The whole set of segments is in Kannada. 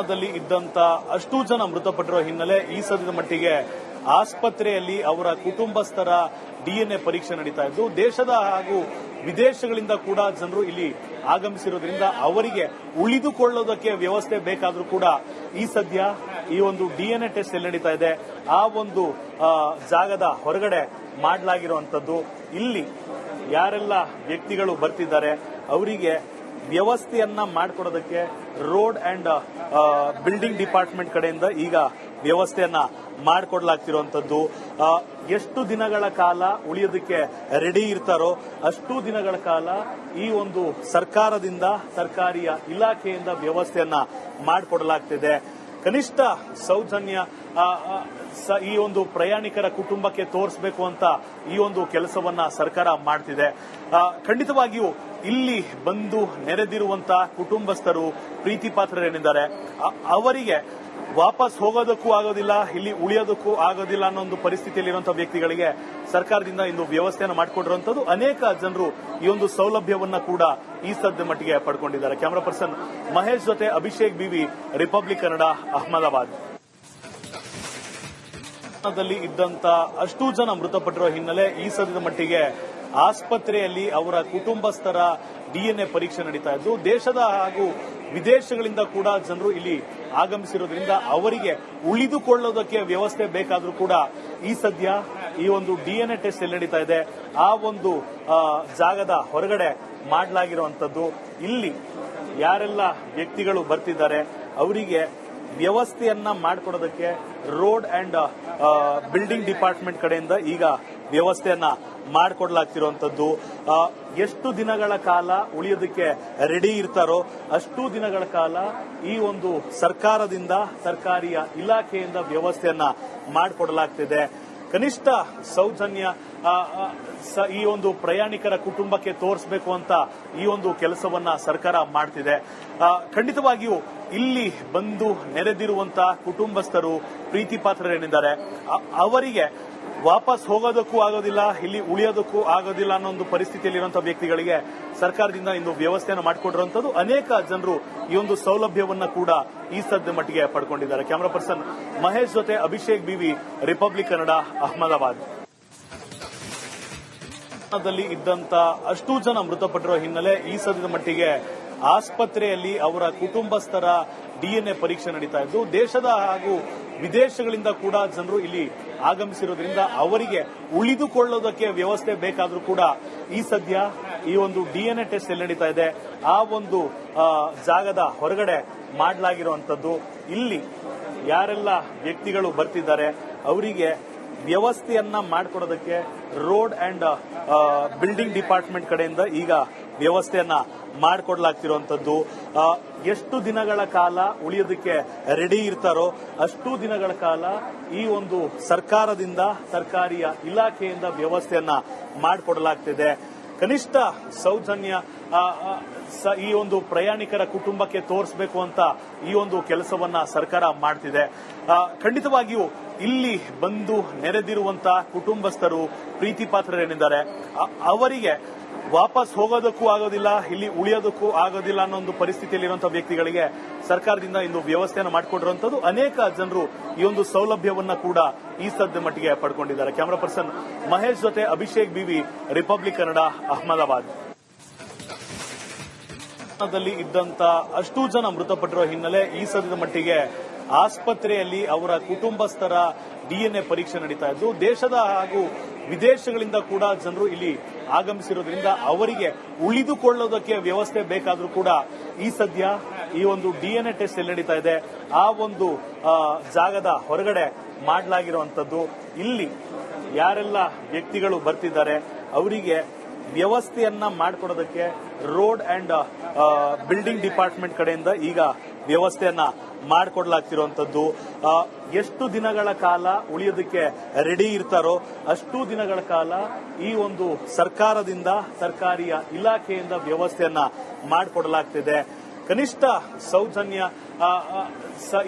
ದಲ್ಲಿ ಇದ್ದಂತ ಅಷ್ಟು ಜನ ಮೃತಪಟ್ಟಿರುವ ಹಿನ್ನೆಲೆ ಈ ಸದ್ಯದ ಮಟ್ಟಿಗೆ ಆಸ್ಪತ್ರೆಯಲ್ಲಿ ಅವರ ಕುಟುಂಬಸ್ಥರ ಡಿಎನ್ಎ ಪರೀಕ್ಷೆ ನಡೀತಾ ಇದ್ದು ದೇಶದ ಹಾಗೂ ವಿದೇಶಗಳಿಂದ ಕೂಡ ಜನರು ಇಲ್ಲಿ ಆಗಮಿಸಿರೋದ್ರಿಂದ ಅವರಿಗೆ ಉಳಿದುಕೊಳ್ಳೋದಕ್ಕೆ ವ್ಯವಸ್ಥೆ ಬೇಕಾದರೂ ಕೂಡ ಈ ಸದ್ಯ ಈ ಒಂದು ಡಿಎನ್ಎ ಟೆಸ್ಟ್ ಎಲ್ಲಿ ನಡೀತಾ ಇದೆ ಆ ಒಂದು ಜಾಗದ ಹೊರಗಡೆ ಮಾಡಲಾಗಿರುವಂತದ್ದು. ಇಲ್ಲಿ ಯಾರೆಲ್ಲ ವ್ಯಕ್ತಿಗಳು ಬರ್ತಿದ್ದಾರೆ ಅವರಿಗೆ ವ್ಯವಸ್ಥೆಯನ್ನ ಮಾಡಿಕೊಡೋದಕ್ಕೆ ರೋಡ್ ಅಂಡ್ ಬಿಲ್ಡಿಂಗ್ ಡಿಪಾರ್ಟ್ಮೆಂಟ್ ಕಡೆಯಿಂದ ಈಗ ವ್ಯವಸ್ಥೆಯನ್ನ ಮಾಡಿಕೊಡ್ಲಾಗ್ತಿರುವಂತದ್ದು. ಎಷ್ಟು ದಿನಗಳ ಕಾಲ ಉಳಿಯೋದಕ್ಕೆ ರೆಡಿ ಇರ್ತಾರೋ ಅಷ್ಟು ದಿನಗಳ ಕಾಲ ಈ ಒಂದು ಸರ್ಕಾರದಿಂದ ಸರ್ಕಾರಿಯ ಇಲಾಖೆಯಿಂದ ವ್ಯವಸ್ಥೆಯನ್ನ ಮಾಡಿಕೊಡಲಾಗ್ತಿದೆ. ಕನಿಷ್ಠ ಸೌಜನ್ಯ ಈ ಒಂದು ಪ್ರಯಾಣಿಕರ ಕುಟುಂಬಕ್ಕೆ ತೋರಿಸಬೇಕು ಅಂತ ಈ ಒಂದು ಕೆಲಸವನ್ನ ಸರ್ಕಾರ ಮಾಡ್ತಿದೆ. ಖಂಡಿತವಾಗಿಯೂ ಇಲ್ಲಿ ಬಂದು ನೆರೆದಿರುವಂತಹ ಕುಟುಂಬಸ್ಥರು ಪ್ರೀತಿ ಪಾತ್ರರೇನಿದ್ದಾರೆ ಅವರಿಗೆ ವಾಪಸ್ ಹೋಗೋದಕ್ಕೂ ಆಗೋದಿಲ್ಲ, ಇಲ್ಲಿ ಉಳಿಯೋದಕ್ಕೂ ಆಗೋದಿಲ್ಲ ಅನ್ನೋ ಒಂದು ಪರಿಸ್ಥಿತಿಯಲ್ಲಿರುವಂತಹ ವ್ಯಕ್ತಿಗಳಿಗೆ ಸರ್ಕಾರದಿಂದ ಇಂದು ವ್ಯವಸ್ಥೆಯನ್ನು ಮಾಡಿಕೊಂಡಿರುವಂತದ್ದು. ಅನೇಕ ಜನರು ಈ ಒಂದು ಸೌಲಭ್ಯವನ್ನ ಕೂಡ ಈ ಸದ್ಯ ಮಟ್ಟಿಗೆ ಪಡ್ಕೊಂಡಿದ್ದಾರೆ. ಕ್ಯಾಮರಾ ಪರ್ಸನ್ ಮಹೇಶ್ ಜೊತೆ ಅಭಿಷೇಕ್ ಬಿವಿ, ರಿಪಬ್ಲಿಕ್ ಕನ್ನಡ, ಅಹಮದಾಬಾದ್. ದಲ್ಲಿ ಇದ್ದಂತ ಅಷ್ಟು ಜನ ಮೃತಪಟ್ಟಿರುವ ಹಿನ್ನೆಲೆ ಈ ಸದ್ಯದ ಮಟ್ಟಿಗೆ ಆಸ್ಪತ್ರೆಯಲ್ಲಿ ಅವರ ಕುಟುಂಬಸ್ಥರ ಡಿಎನ್ಎ ಪರೀಕ್ಷೆ ನಡೀತಾ ಇದ್ದು ದೇಶದ ಹಾಗೂ ವಿದೇಶಗಳಿಂದ ಕೂಡ ಜನರು ಇಲ್ಲಿ ಆಗಮಿಸಿರೋದ್ರಿಂದ ಅವರಿಗೆ ಉಳಿದುಕೊಳ್ಳೋದಕ್ಕೆ ವ್ಯವಸ್ಥೆ ಬೇಕಾದರೂ ಕೂಡ ಈ ಸದ್ಯ ಈ ಒಂದು ಡಿಎನ್ಎ ಟೆಸ್ಟ್ ಎಲ್ಲಿ ನಡೀತಾ ಇದೆ ಆ ಒಂದು ಜಾಗದ ಹೊರಗಡೆ ಮಾಡಲಾಗಿರುವಂತದ್ದು. ಇಲ್ಲಿ ಯಾರೆಲ್ಲ ವ್ಯಕ್ತಿಗಳು ಬರ್ತಿದ್ದಾರೆ ಅವರಿಗೆ ವ್ಯವಸ್ಥೆಯನ್ನ ಮಾಡಿಕೊಡೋದಕ್ಕೆ ರೋಡ್ ಅಂಡ್ ಬಿಲ್ಡಿಂಗ್ ಡಿಪಾರ್ಟ್ಮೆಂಟ್ ಕಡೆಯಿಂದ ಈಗ ವ್ಯವಸ್ಥೆಯನ್ನ ಮಾಡಿಕೊಡ್ಲಾಗ್ತಿರುವಂತದ್ದು. ಎಷ್ಟು ದಿನಗಳ ಕಾಲ ಉಳಿಯೋದಕ್ಕೆ ರೆಡಿ ಇರ್ತಾರೋ ಅಷ್ಟು ದಿನಗಳ ಕಾಲ ಈ ಒಂದು ಸರ್ಕಾರದಿಂದ ಸರ್ಕಾರಿಯ ಇಲಾಖೆಯಿಂದ ವ್ಯವಸ್ಥೆಯನ್ನ ಮಾಡಿಕೊಡಲಾಗ್ತಿದೆ. ಕನಿಷ್ಠ ಸೌಜನ್ಯ ಈ ಒಂದು ಪ್ರಯಾಣಿಕರ ಕುಟುಂಬಕ್ಕೆ ತೋರಿಸಬೇಕು ಅಂತ ಈ ಒಂದು ಕೆಲಸವನ್ನ ಸರ್ಕಾರ ಮಾಡ್ತಿದೆ. ಖಂಡಿತವಾಗಿಯೂ ಇಲ್ಲಿ ಬಂದು ನೆರೆದಿರುವಂತಹ ಕುಟುಂಬಸ್ಥರು ಪ್ರೀತಿ ಪಾತ್ರರೇನಿದ್ದಾರೆ ಅವರಿಗೆ ವಾಪಸ್ ಹೋಗೋದಕ್ಕೂ ಆಗೋದಿಲ್ಲ, ಇಲ್ಲಿ ಉಳಿಯೋದಕ್ಕೂ ಆಗೋದಿಲ್ಲ ಅನ್ನೋ ಒಂದು ಪರಿಸ್ಥಿತಿಯಲ್ಲಿರುವಂತಹ ವ್ಯಕ್ತಿಗಳಿಗೆ ಸರ್ಕಾರದಿಂದ ಇಂದು ವ್ಯವಸ್ಥೆಯನ್ನು ಮಾಡಿಕೊಂಡಿರುವಂತದ್ದು. ಅನೇಕ ಜನರು ಈ ಒಂದು ಸೌಲಭ್ಯವನ್ನ ಕೂಡ ಈ ಸದ್ಯ ಮಟ್ಟಿಗೆ ಪಡ್ಕೊಂಡಿದ್ದಾರೆ. ಕ್ಯಾಮರಾ ಪರ್ಸನ್ ಮಹೇಶ್ ಜೊತೆ ಅಭಿಷೇಕ್ ಬಿವಿ, ರಿಪಬ್ಲಿಕ್ ಕನ್ನಡ, ಅಹಮದಾಬಾದ್. ದಲ್ಲಿ ಇದ್ದಂತ ಅಷ್ಟು ಜನ ಮೃತಪಟ್ಟಿರುವ ಹಿನ್ನೆಲೆ ಈ ಸದ್ಯದ ಮಟ್ಟಿಗೆ ಆಸ್ಪತ್ರೆಯಲ್ಲಿ ಅವರ ಕುಟುಂಬಸ್ಥರ ಡಿಎನ್ಎ ಪರೀಕ್ಷೆ ನಡೀತಾ ಇದ್ದು ದೇಶದ ಹಾಗೂ ವಿದೇಶಗಳಿಂದ ಕೂಡ ಜನರು ಇಲ್ಲಿ ಆಗಮಿಸಿರೋದ್ರಿಂದ ಅವರಿಗೆ ಉಳಿದುಕೊಳ್ಳೋದಕ್ಕೆ ವ್ಯವಸ್ಥೆ ಬೇಕಾದರೂ ಕೂಡ ಈ ಸದ್ಯ ಈ ಒಂದು ಡಿಎನ್ಎ ಟೆಸ್ಟ್ ಎಲ್ಲಿ ನಡೀತಾ ಇದೆ ಆ ಒಂದು ಜಾಗದ ಹೊರಗಡೆ ಮಾಡಲಾಗಿರುವಂತದ್ದು. ಇಲ್ಲಿ ಯಾರೆಲ್ಲ ವ್ಯಕ್ತಿಗಳು ಬರ್ತಿದ್ದಾರೆ ಅವರಿಗೆ ವ್ಯವಸ್ಥೆಯನ್ನ ಮಾಡಿಕೊಡೋದಕ್ಕೆ ರೋಡ್ ಅಂಡ್ ಬಿಲ್ಡಿಂಗ್ ಡಿಪಾರ್ಟ್ಮೆಂಟ್ ಕಡೆಯಿಂದ ಈಗ ವ್ಯವಸ್ಥೆಯನ್ನ ಮಾಡಿಕೊಡ್ಲಾಗ್ತಿರುವಂತದ್ದು. ಎಷ್ಟು ದಿನಗಳ ಕಾಲ ಉಳಿಯೋದಕ್ಕೆ ರೆಡಿ ಇರ್ತಾರೋ ಅಷ್ಟು ದಿನಗಳ ಕಾಲ ಈ ಒಂದು ಸರ್ಕಾರದಿಂದ ಸರ್ಕಾರಿಯ ಇಲಾಖೆಯಿಂದ ವ್ಯವಸ್ಥೆಯನ್ನ ಮಾಡಿಕೊಡಲಾಗ್ತಿದೆ. ಕನಿಷ್ಠ ಸೌಜನ್ಯ ಈ ಒಂದು ಪ್ರಯಾಣಿಕರ ಕುಟುಂಬಕ್ಕೆ ತೋರಿಸಬೇಕು ಅಂತ ಈ ಒಂದು ಕೆಲಸವನ್ನ ಸರ್ಕಾರ ಮಾಡ್ತಿದೆ. ಖಂಡಿತವಾಗಿಯೂ ಇಲ್ಲಿ ಬಂದು ನೆರೆದಿರುವಂತಹ ಕುಟುಂಬಸ್ಥರು ಪ್ರೀತಿ ಪಾತ್ರರೇನಿದ್ದಾರೆ ಅವರಿಗೆ ವಾಪಸ್ ಹೋಗೋದಕ್ಕೂ ಆಗೋದಿಲ್ಲ, ಇಲ್ಲಿ ಉಳಿಯೋದಕ್ಕೂ ಆಗೋದಿಲ್ಲ ಅನ್ನೋ ಒಂದು ಪರಿಸ್ಥಿತಿಯಲ್ಲಿರುವಂತಹ ವ್ಯಕ್ತಿಗಳಿಗೆ ಸರ್ಕಾರದಿಂದ ಇಂದು ವ್ಯವಸ್ಥೆಯನ್ನು ಮಾಡಿಕೊಂಡಿರುವಂತದ್ದು. ಅನೇಕ ಜನರು ಈ ಒಂದು ಸೌಲಭ್ಯವನ್ನ ಕೂಡ ಈ ಸದ್ಯ ಮಟ್ಟಿಗೆ ಪಡ್ಕೊಂಡಿದ್ದಾರೆ. ಕ್ಯಾಮರಾ ಪರ್ಸನ್ ಮಹೇಶ್ ಜೊತೆ ಅಭಿಷೇಕ್ ಬಿವಿ, ರಿಪಬ್ಲಿಕ್ ಕನ್ನಡ, ಅಹಮದಾಬಾದ್. ದಲ್ಲಿ ಇದ್ದಂತ ಅಷ್ಟು ಜನ ಮೃತಪಟ್ಟಿರುವ ಹಿನ್ನೆಲೆ ಈ ಸದ್ಯದ ಮಟ್ಟಿಗೆ ಆಸ್ಪತ್ರೆಯಲ್ಲಿ ಅವರ ಕುಟುಂಬಸ್ಥರ ಡಿಎನ್ಎ ಪರೀಕ್ಷೆ ನಡೀತಾ ಇದ್ದು ದೇಶದ ಹಾಗೂ ವಿದೇಶಗಳಿಂದ ಕೂಡ ಜನರು ಇಲ್ಲಿ ಆಗಮಿಸಿರೋದ್ರಿಂದ ಅವರಿಗೆ ಉಳಿದುಕೊಳ್ಳೋದಕ್ಕೆ ವ್ಯವಸ್ಥೆ ಬೇಕಾದರೂ ಕೂಡ ಈ ಸದ್ಯ ಈ ಒಂದು ಡಿಎನ್ಎ ಟೆಸ್ಟ್ ಎಲ್ಲಿ ನಡೀತಾ ಇದೆ ಆ ಒಂದು ಜಾಗದ ಹೊರಗಡೆ ಮಾಡಲಾಗಿರುವಂತದ್ದು. ಇಲ್ಲಿ ಯಾರೆಲ್ಲ ವ್ಯಕ್ತಿಗಳು ಬರ್ತಿದ್ದಾರೆ ಅವರಿಗೆ ವ್ಯವಸ್ಥೆಯನ್ನ ಮಾಡಿಕೊಡೋದಕ್ಕೆ ರೋಡ್ ಅಂಡ್ ಬಿಲ್ಡಿಂಗ್ ಡಿಪಾರ್ಟ್ಮೆಂಟ್ ಕಡೆಯಿಂದ ಈಗ ವ್ಯವಸ್ಥೆಯನ್ನ ಮಾಡಿಕೊಡ್ಲಾಗ್ತಿರುವಂತದ್ದು. ಎಷ್ಟು ದಿನಗಳ ಕಾಲ ಉಳಿಯೋದಕ್ಕೆ ರೆಡಿ ಇರ್ತಾರೋ ಅಷ್ಟು ದಿನಗಳ ಕಾಲ ಈ ಒಂದು ಸರ್ಕಾರದಿಂದ ಸರ್ಕಾರಿಯ ಇಲಾಖೆಯಿಂದ ವ್ಯವಸ್ಥೆಯನ್ನ ಮಾಡಿಕೊಡಲಾಗ್ತಿದೆ. ಕನಿಷ್ಠ ಸೌಜನ್ಯ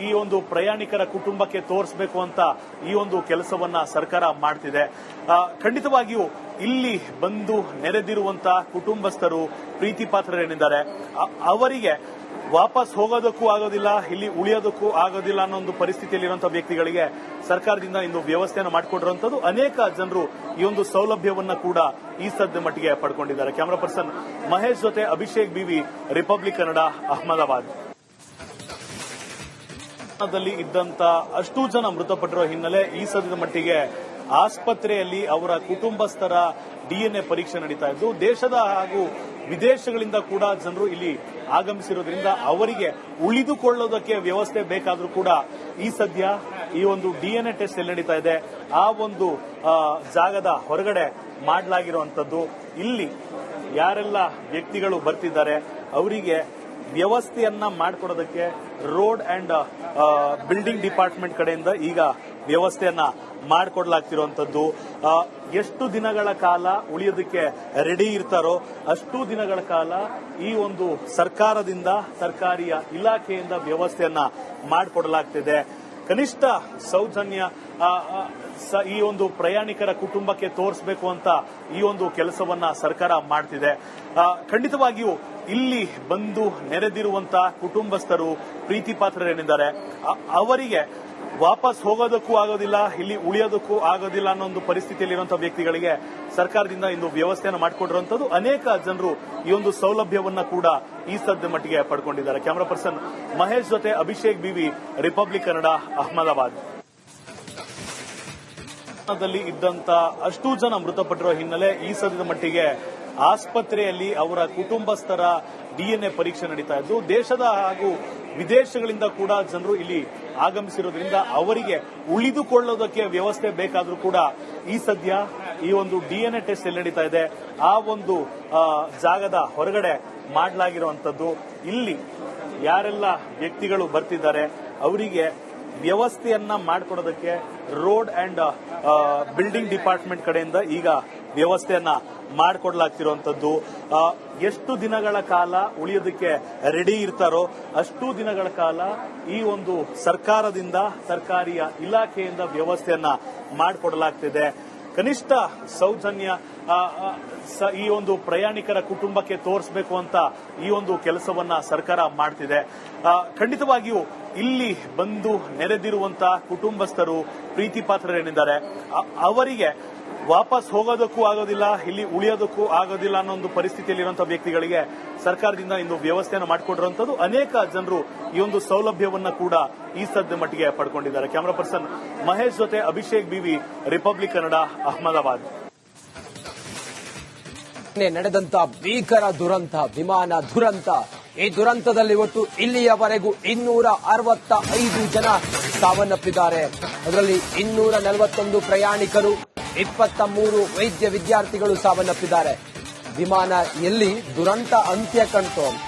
ಈ ಒಂದು ಪ್ರಯಾಣಿಕರ ಕುಟುಂಬಕ್ಕೆ ತೋರಿಸಬೇಕು ಅಂತ ಈ ಒಂದು ಕೆಲಸವನ್ನ ಸರ್ಕಾರ ಮಾಡ್ತಿದೆ. ಖಂಡಿತವಾಗಿಯೂ ಇಲ್ಲಿ ಬಂದು ನೆರೆದಿರುವಂತಹ ಕುಟುಂಬಸ್ಥರು ಪ್ರೀತಿ ಪಾತ್ರರೇನಿದ್ದಾರೆ ಅವರಿಗೆ ವಾಪಸ್ ಹೋಗೋದಕ್ಕೂ ಆಗೋದಿಲ್ಲ, ಇಲ್ಲಿ ಉಳಿಯೋದಕ್ಕೂ ಆಗೋದಿಲ್ಲ ಅನ್ನೋ ಒಂದು ಪರಿಸ್ಥಿತಿಯಲ್ಲಿರುವಂತಹ ವ್ಯಕ್ತಿಗಳಿಗೆ ಸರ್ಕಾರದಿಂದ ಇಂದು ವ್ಯವಸ್ಥೆಯನ್ನು ಮಾಡಿಕೊಟ್ಟಿರುವಂತದ್ದು ಅನೇಕ ಜನರು ಈ ಒಂದು ಸೌಲಭ್ಯವನ್ನ ಕೂಡ ಈ ಸದ್ಯ ಮಟ್ಟಿಗೆ ಪಡ್ಕೊಂಡಿದ್ದಾರೆ. ಕ್ಯಾಮರಾ ಪರ್ಸನ್ ಮಹೇಶ್ ಜೊತೆ ಅಭಿಷೇಕ್ ಬಿವಿ, ರಿಪಬ್ಲಿಕ್ ಕನ್ನಡ, ಅಹಮದಾಬಾದ್. ಇದ್ದಂತ ಅಷ್ಟೂ ಜನ ಮೃತಪಟ್ಟಿರೋ ಹಿನ್ನೆಲೆ ಈ ಸದ್ಯದ ಮಟ್ಟಿಗೆ ಆಸ್ಪತ್ರೆಯಲ್ಲಿ ಅವರ ಕುಟುಂಬಸ್ಥರ ಡಿಎನ್ಎ ಪರೀಕ್ಷೆ ನಡೀತಾ ಇದ್ದು, ದೇಶದ ಹಾಗೂ ವಿದೇಶಗಳಿಂದ ಕೂಡ ಜನರು ಇಲ್ಲಿ ಆಗಮಿಸಿರೋದ್ರಿಂದ ಅವರಿಗೆ ಉಳಿದುಕೊಳ್ಳೋದಕ್ಕೆ ವ್ಯವಸ್ಥೆ ಬೇಕಾದ್ರೂ ಕೂಡ ಈ ಸದ್ಯ ಈ ಒಂದು ಡಿಎನ್ಎ ಟೆಸ್ಟ್ ಎಲ್ಲಿ ನಡೀತಾ ಇದೆ ಆ ಒಂದು ಜಾಗದ ಹೊರಗಡೆ ಮಾಡಲಾಗಿರುವಂತದ್ದು. ಇಲ್ಲಿ ಯಾರೆಲ್ಲ ವ್ಯಕ್ತಿಗಳು ಬರ್ತಿದ್ದಾರೆ ಅವರಿಗೆ ವ್ಯವಸ್ಥೆಯನ್ನ ಮಾಡಿಕೊಡೋದಕ್ಕೆ ರೋಡ್ ಅಂಡ್ ಬಿಲ್ಡಿಂಗ್ ಡಿಪಾರ್ಟ್ಮೆಂಟ್ ಕಡೆಯಿಂದ ಈಗ ವ್ಯವಸ್ಥೆಯನ್ನ ಮಾಡಿಕೊಡ್ಲಾಗ್ತಿರುವಂತದ್ದು. ಎಷ್ಟು ದಿನಗಳ ಕಾಲ ಉಳಿಯೋದಕ್ಕೆ ರೆಡಿ ಇರ್ತಾರೋ ಅಷ್ಟು ದಿನಗಳ ಕಾಲ ಈ ಒಂದು ಸರ್ಕಾರದಿಂದ, ಸರ್ಕಾರಿ ಇಲಾಖೆಯಿಂದ ವ್ಯವಸ್ಥೆಯನ್ನ ಮಾಡಿಕೊಡಲಾಗ್ತಿದೆ. ಕನಿಷ್ಠ ಸೌಜನ್ಯ ಈ ಒಂದು ಪ್ರಯಾಣಿಕರ ಕುಟುಂಬಕ್ಕೆ ತೋರಿಸಬೇಕು ಅಂತ ಈ ಒಂದು ಕೆಲಸವನ್ನ ಸರ್ಕಾರ ಮಾಡ್ತಿದೆ. ಖಂಡಿತವಾಗಿಯೂ ಇಲ್ಲಿ ಬಂದು ನೆರೆದಿರುವಂತಹ ಕುಟುಂಬಸ್ಥರು, ಪ್ರೀತಿ ಪಾತ್ರರೇನಿದ್ದಾರೆ ಅವರಿಗೆ ವಾಪಸ್ ಹೋಗೋದಕ್ಕೂ ಆಗೋದಿಲ್ಲ, ಇಲ್ಲಿ ಉಳಿಯೋದಕ್ಕೂ ಆಗೋದಿಲ್ಲ ಅನ್ನೋ ಒಂದು ಪರಿಸ್ಥಿತಿಯಲ್ಲಿರುವಂತಹ ವ್ಯಕ್ತಿಗಳಿಗೆ ಸರ್ಕಾರದಿಂದ ಇಂದು ವ್ಯವಸ್ಥೆಯನ್ನು ಮಾಡಿಕೊಟ್ಟಿರುವಂತದ್ದು ಅನೇಕ ಜನರು ಈ ಒಂದು ಸೌಲಭ್ಯವನ್ನ ಕೂಡ ಈ ಸದ್ಯ ಮಟ್ಟಿಗೆ ಪಡ್ಕೊಂಡಿದ್ದಾರೆ. ಕ್ಯಾಮರಾ ಪರ್ಸನ್ ಮಹೇಶ್ ಜೊತೆ ಅಭಿಷೇಕ್ ಬಿವಿ, ರಿಪಬ್ಲಿಕ್ ಕನ್ನಡ, ಅಹಮದಾಬಾದ್. ಇದ್ದಂತ ಅಷ್ಟೂ ಜನ ಮೃತಪಟ್ಟಿರೋ ಹಿನ್ನೆಲೆ ಈ ಸದ್ಯದ ಮಟ್ಟಿಗೆ ಆಸ್ಪತ್ರೆಯಲ್ಲಿ ಅವರ ಕುಟುಂಬಸ್ಥರ ಡಿಎನ್ಎ ಪರೀಕ್ಷೆ ನಡೀತಾ ಇದ್ದು, ದೇಶದ ಹಾಗೂ ವಿದೇಶಗಳಿಂದ ಕೂಡ ಜನರು ಇಲ್ಲಿ ಆಗಮಿಸಿರೋದ್ರಿಂದ ಅವರಿಗೆ ಉಳಿದುಕೊಳ್ಳೋದಕ್ಕೆ ವ್ಯವಸ್ಥೆ ಬೇಕಾದ್ರೂ ಕೂಡ ಈ ಸದ್ಯ ಈ ಒಂದು ಡಿಎನ್ಎ ಟೆಸ್ಟ್ ಎಲ್ಲಿ ನಡೀತಾ ಇದೆ ಆ ಒಂದು ಜಾಗದ ಹೊರಗಡೆ ಮಾಡಲಾಗಿರುವಂತದ್ದು. ಇಲ್ಲಿ ಯಾರೆಲ್ಲ ವ್ಯಕ್ತಿಗಳು ಬರ್ತಿದ್ದಾರೆ ಅವರಿಗೆ ವ್ಯವಸ್ಥೆಯನ್ನ ಮಾಡಿಕೊಡೋದಕ್ಕೆ ರೋಡ್ ಅಂಡ್ ಬಿಲ್ಡಿಂಗ್ ಡಿಪಾರ್ಟ್ಮೆಂಟ್ ಕಡೆಯಿಂದ ಈಗ ವ್ಯವಸ್ಥೆಯನ್ನ ಮಾಡಿಕೊಡ್ಲಾಗ್ತಿರುವಂತದ್ದು. ಎಷ್ಟು ದಿನಗಳ ಕಾಲ ಉಳಿಯೋದಕ್ಕೆ ರೆಡಿ ಇರ್ತಾರೋ ಅಷ್ಟು ದಿನಗಳ ಕಾಲ ಈ ಒಂದು ಸರ್ಕಾರದಿಂದ, ಸರ್ಕಾರಿ ಇಲಾಖೆಯಿಂದ ವ್ಯವಸ್ಥೆಯನ್ನ ಮಾಡಿಕೊಡಲಾಗ್ತಿದೆ. ಕನಿಷ್ಠ ಸೌಜನ್ಯ ಈ ಒಂದು ಪ್ರಯಾಣಿಕರ ಕುಟುಂಬಕ್ಕೆ ತೋರಿಸಬೇಕು ಅಂತ ಈ ಒಂದು ಕೆಲಸವನ್ನ ಸರ್ಕಾರ ಮಾಡ್ತಿದೆ. ಖಂಡಿತವಾಗಿಯೂ ಇಲ್ಲಿ ಬಂದು ನೆರೆದಿರುವಂತಹ ಕುಟುಂಬಸ್ಥರು, ಪ್ರೀತಿ ಪಾತ್ರರೇನಿದ್ದಾರೆ ಅವರಿಗೆ ವಾಪಸ್ ಹೋಗೋದಕ್ಕೂ ಆಗೋದಿಲ್ಲ, ಇಲ್ಲಿ ಉಳಿಯೋದಕ್ಕೂ ಆಗೋದಿಲ್ಲ ಅನ್ನೋ ಒಂದು ಪರಿಸ್ಥಿತಿಯಲ್ಲಿರುವಂತಹ ವ್ಯಕ್ತಿಗಳಿಗೆ ಸರ್ಕಾರದಿಂದ ಇಂದು ವ್ಯವಸ್ಥೆಯನ್ನು ಮಾಡಿಕೊಟ್ಟಿರುವಂತದ್ದು ಅನೇಕ ಜನರು ಈ ಒಂದು ಸೌಲಭ್ಯವನ್ನ ಕೂಡ ಈ ಸದ್ಯ ಮಟ್ಟಿಗೆ ಪಡ್ಕೊಂಡಿದ್ದಾರೆ. ಕ್ಯಾಮರಾ ಪರ್ಸನ್ ಮಹೇಶ್ ಜೊತೆ ಅಭಿಷೇಕ್ ಬಿವಿ, ರಿಪಬ್ಲಿಕ್ ಕನ್ನಡ, ಅಹಮದಾಬಾದ್. ನಡೆದಂತ ಭೀಕರ ದುರಂತ, ವಿಮಾನ ದುರಂತ. ಈ ದುರಂತದಲ್ಲಿ ಒಟ್ಟು ಇಲ್ಲಿಯವರೆಗೂ 265 ಜನ ಸಾವನ್ನಪ್ಪಿದ್ದಾರೆ. ಅದರಲ್ಲಿ 241 ಪ್ರಯಾಣಿಕರು, 23 ವೈದ್ಯ ವಿದ್ಯಾರ್ಥಿಗಳು ಸಾವನ್ನಪ್ಪಿದ್ದಾರೆ. ವಿಮಾನ ಎಲ್ಲಿ ದುರಂತ ಅಂತ್ಯ ಕಂಡು